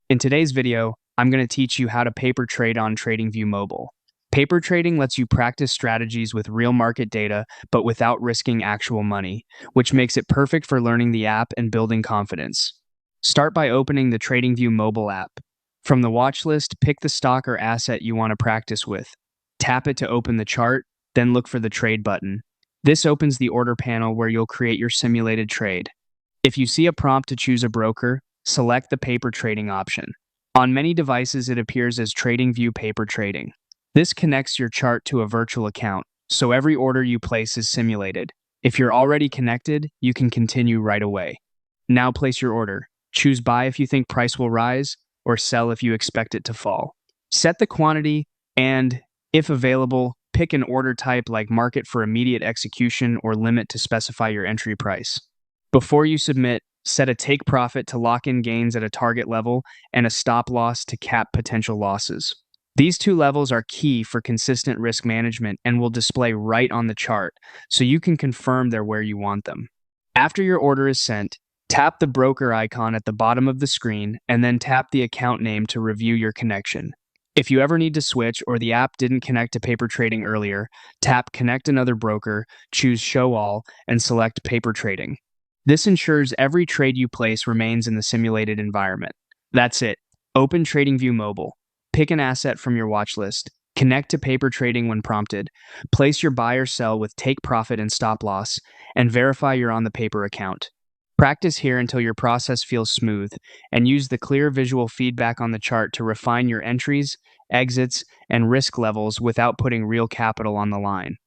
In today's video, I'm going to teach you how to paper trade on TradingView Mobile. Paper trading lets you practice strategies with real market data, but without risking actual money, which makes it perfect for learning the app and building confidence. Start by opening the TradingView Mobile app. From the watch list, pick the stock or asset you want to practice with. Tap it to open the chart, then look for the trade button. This opens the order panel where you'll create your simulated trade. If you see a prompt to choose a broker, select the paper trading option. On many devices, it appears as TradingView Paper Trading. This connects your chart to a virtual account, so every order you place is simulated. If you're already connected, you can continue right away. Now place your order. Choose buy if you think price will rise, or sell if you expect it to fall. Set the quantity and, if available, pick an order type like market for immediate execution or limit to specify your entry price. Before you submit, set a take profit to lock in gains at a target level and a stop loss to cap potential losses. These two levels are key for consistent risk management and will display right on the chart, so you can confirm they're where you want them. After your order is sent, tap the broker icon at the bottom of the screen and then tap the account name to review your connection. If you ever need to switch or the app didn't connect to paper trading earlier, tap Connect Another Broker, choose Show All, and select Paper Trading. This ensures every trade you place remains in the simulated environment. That's it. Open TradingView Mobile. Pick an asset from your watch list. Connect to paper trading when prompted. Place your buy or sell with take profit and stop loss, and verify you're on the paper account. Practice here until your process feels smooth, and use the clear visual feedback on the chart to refine your entries, exits, and risk levels without putting real capital on the line.